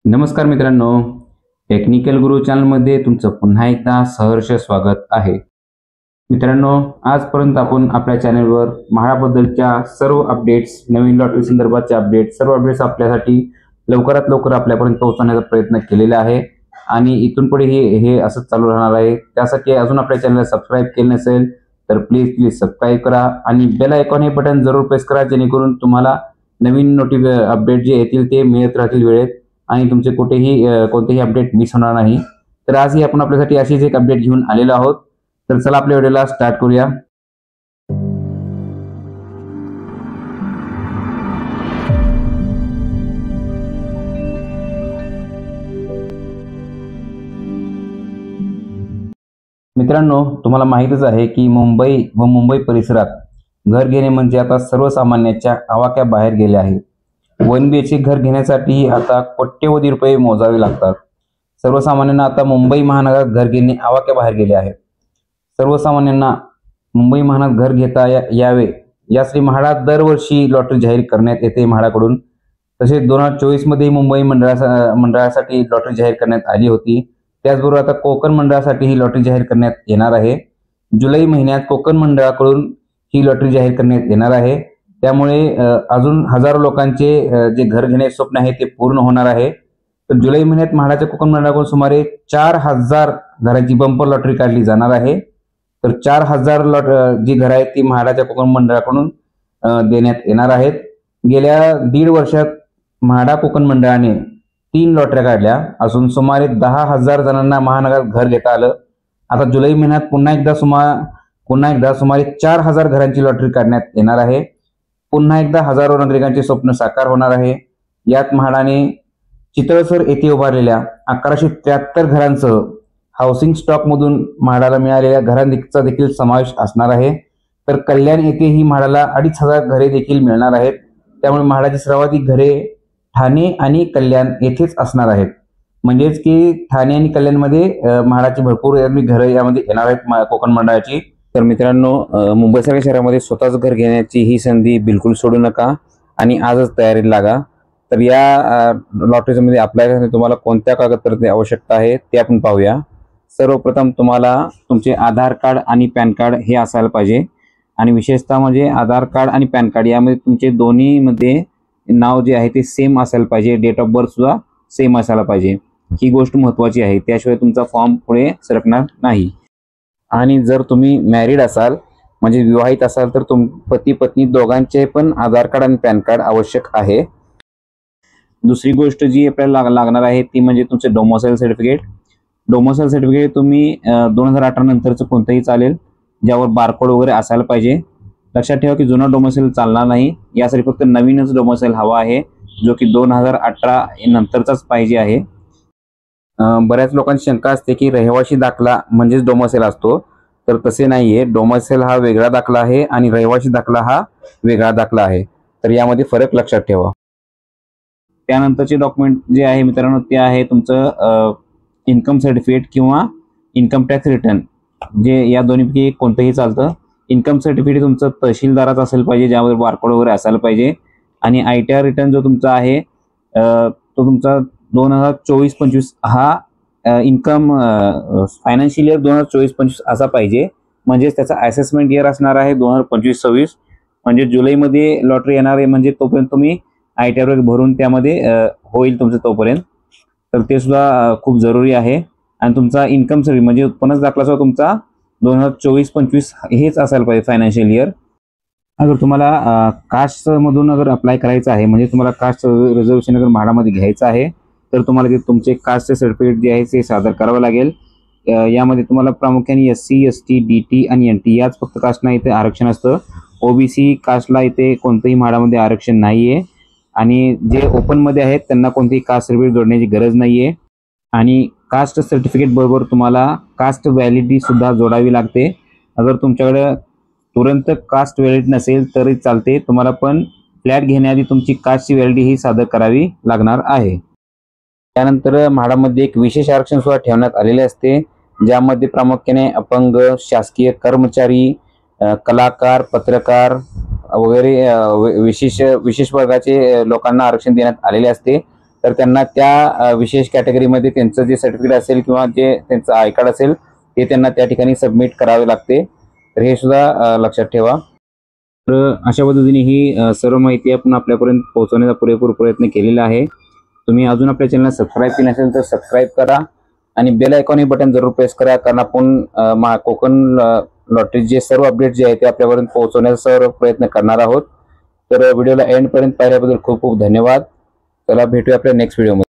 नमस्कार मित्रांनो, टेक्निकल गुरु चॅनलमध्ये तुमचं पुन्हा एकदा सहर्ष स्वागत आहे. मित्रांनो, आजपर्यंत आपण आपल्या चॅनलवर म्हाडाबद्दलच्या सर्व अपडेट्स, नवीन लॉटरी संदर्भाचे अपडेट्स, सर्व अपडेट्स आपल्यासाठी लवकरात लवकर आपल्यापर्यंत पोहोचवण्याचा प्रयत्न केलेला आहे आणि इथून पुढे हे असंच चालू राहणार आहे. त्यासाठी अजून आपल्या चॅनलला सबस्क्राईब केले नसेल तर प्लीज सबस्क्राईब करा आणि बेल आयकॉन हे बटन जरूर प्रेस करा, जेणेकरून तुम्हाला नवीन अपडेट जे येतील ते मिळत राहतील वेळेत आणि तुमचे कोणतेही अपडेट मिस होणार नाही. तर आजही आपण आपल्यासाठी अशीच एक अपडेट घेऊन आलेलो आहोत. तर चला आपल्या व्हिडिओला स्टार्ट करूया. मित्रांनो, तुम्हाला माहीतच आहे की मुंबई व मुंबई परिसरात घर घेणे म्हणजे आता सर्वसामान्यांच्या आवाक्याबाहेर गेले आहे. 1 BHK घर घेण्यासाठी आता कोट्यवधी रुपये मोजावे लागतात. सर्वसामान्यांना आता मुंबई महानगरात घर घेणे आवाक्याबाहेर गेले आहे. सर्वसामान्यांना मुंबई महानगरात घर घेता यावे यासाठी म्हाडा दरवर्षी लॉटरी जाहीर करण्यात येते म्हाडाकडून. तसेच 2024 मध्ये मुंबई मंडळासाठी लॉटरी जाहीर करण्यात आली होती. त्याचबरोबर आता कोकण मंडळासाठी ही लॉटरी जाहीर करण्यात येणार आहे. जुलै महिन्यात कोकण मंडळाकडून ही लॉटरी जाहीर करण्यात येणार आहे. त्यामुळे अजून हजारो लोकांचे जे घर घेण्याचे स्वप्न आहे ते पूर्ण होणार आहे. तर जुलै महिन्यात म्हाडाच्या कोकण मंडळाकडून सुमारे 4000 घरांची बंपर लॉटरी काढली जाणार आहे. तर 4000 जी घरं आहेत ती म्हाडाच्या कोकण मंडळाकडून देण्यात येणार आहेत. गेल्या 1.5 वर्षात म्हाडा कोकण मंडळाने 3 लॉटऱ्या काढल्या असून सुमारे 10,000 जणांना महानगरात घर घेता आलं. आता जुलै महिन्यात पुन्हा एकदा सुमारे 4000 घरांची लॉटरी काढण्यात येणार आहे. पुन्हा एकदा हजारो नागरिकांचे स्वप्न साकार होणार आहे. यात म्हाडाने चितळसर येथे उभारलेल्या 1173 घरांसह हाऊसिंग स्टॉकमधून म्हाडाला मिळालेल्या घरांचा देखील समावेश असणार आहे. तर कल्याण येथेही म्हाडाला 2500 घरे देखील मिळणार आहेत. त्यामुळे म्हाडाची सर्वाधिक घरे ठाणे आणि कल्याण येथेच असणार आहेत. म्हणजेच की ठाणे आणि कल्याणमध्ये म्हाडाची भरपूर घरं यामध्ये येणार आहेत कोकण मंडळाची. तर मित्रांनो, मुंबईसारख्या शहरामध्ये स्वतःच घर घेण्याची ही संधी बिलकुल सोडू नका आणि आजच तयारीला लागा. तर या लॉटरीमध्ये अप्लाय करण्यासाठी तुम्हाला कोणत्या कागदपत्रांची आवश्यकता आहे ते आपण पाहूया. सर्वप्रथम तुम्हाला तुमचे आधार कार्ड आणि पॅन कार्ड हे असायला पाहिजे आणि विशेषतः म्हणजे आधार कार्ड आणि पॅन कार्ड यामध्ये तुमचे दोन्हीमध्ये नाव जे आहे ते सेम असायला पाहिजे. डेट ऑफ बर्थ सुद्धा सेम असायला पाहिजे. ही गोष्ट महत्त्वाची आहे. त्याशिवाय तुमचा फॉर्म पुढे सरकणार नाही. आणि जर तुम्ही मॅरिड असाल म्हणजे विवाहित असाल तर पती पत्नी दोघांचे पण आधार कार्ड आणि पॅन कार्ड आवश्यक आहे. दुसरी गोष्ट जी आपल्याला लागणार आहे ती म्हणजे तुमचे डोमोसाईल सर्टिफिकेट. डोमोसाईल सर्टिफिकेट तुम्ही 2018 नंतरचं कोणतंही चालेल, ज्यावर बारकोड वगैरे असायला पाहिजे. लक्षात ठेवा की जुना डोमोसाईल चालणार नाही. यासाठी फक्त नवीनच डोमोसाईल हवा आहे, जो की 2018 नंतरचाच पाहिजे आहे. बऱ्याच लोकांची शंका असते की रहिवासी दाखला म्हणजेच डोमोसाईल असतो, तर तसे नाहीये. डोमोसाईल हा वेगळा दाखला आहे आणि रहिवासी दाखला हा वेगळा दाखला आहे. तर यामध्ये फरक लक्षात ठेवा. त्यानंतरचे डॉक्युमेंट जे आहे मित्रांनो ते आहे तुमचं इन्कम सर्टिफिकेट किंवा इन्कम टॅक्स रिटर्न, जे या दोन्हीपैकी कोणतंही चालतं. इन्कम सर्टिफिकेट तुमचं तहसीलदाराचं असेल पाहिजे, ज्यावर बारकोड वगैरे असायला पाहिजे. आणि ITR रिटर्न जो तुमचा आहे तो तुमचा 2024-25 हा इन्कम फायनान्शियल इयर 2024-25 असा पाहिजे. म्हणजेच त्याचा असेसमेंट इयर असणार आहे 2025-26. म्हणजे जुलैमध्ये लॉटरी येणार आहे, म्हणजे तोपर्यंत तुम्ही ITR भरून त्यामध्ये होईल तुमचं तोपर्यंत. तर ते सुद्धा खूप जरुरी आहे. आणि तुमचा इन्कम सर्टिफिकेट म्हणजे उत्पन्न दाखला सुद्धा तुमचा 2024-25 हेच असायला पाहिजे फायनान्शियल इयर. अगर तुम्हाला कास्टमधून अगर अप्लाय करायचं आहे म्हणजे तुम्हाला कास्ट रिझर्वेशन अगर म्हाडामध्ये घ्यायचं आहे तर तुम्हाला ते तुमचे कास्टचे सर्टिफिकेट जे आहे ते सादर करावं लागेल. यामध्ये तुम्हाला प्रामुख्याने SC, ST, DT आणि NT याच फक्त कास्टना इथे आरक्षण असतं. OBC कास्टला इथे कोणतंही म्हाडामध्ये आरक्षण नाही आहे. आणि जे ओपनमध्ये आहेत त्यांना कोणतीही कास्ट सर्टिफिकेट जोडण्याची गरज नाही आहे. आणि कास्ट सर्टिफिकेट बरोबर तुम्हाला कास्ट व्हॅलिडिटी सुद्धा जोडावी लागते. अगर तुमच्याकडे तुरंत कास्ट व्हॅलिडिटी नसेल तरी चालते, तुम्हाला पण फ्लॅट घेण्याआधी तुमची कास्टची व्हॅलिडिटी ही सादर करावी लागणार आहे. त्यानंतर म्हाडामध्ये एक विशेष आरक्षण सुद्धा ठेवण्यात आलेले असते, ज्यामध्ये प्रामुख्याने अपंग, शासकीय कर्मचारी, कलाकार, पत्रकार वगैरे विशेष वर्गाचे लोकांना आरक्षण देण्यात आलेले असते. तर त्यांना त्या विशेष कॅटेगरीमध्ये त्यांचं जे सर्टिफिकेट असेल किंवा जे त्यांचं आय कार्ड असेल ते त्यांना त्या ठिकाणी सबमिट करावे लागते. तर हे सुद्धा लक्षात ठेवा. तर अशा पद्धतीने ही सर्व माहिती आपण आपल्यापर्यंत पोहोचवण्याचा पुरेपूर प्रयत्न केलेला आहे. तुम्ही अजून आपल्या चॅनलला सबस्क्राईब केले नसेल तर सबस्क्राईब करा आणि बेल आयकॉन हे बटन जरूर प्रेस करा, कारण आपण कोकण लॉटरी जे सर्व अपडेट जे आहे ते आपल्यापर्यंत पोहोचवण्याचा सर्व प्रयत्न करणार आहोत. तर व्हिडिओला एंडपर्यंत पाहिल्याबद्दल खूप खूप धन्यवाद. चला भेटूया आपल्या नेक्स्ट व्हिडिओमध्ये.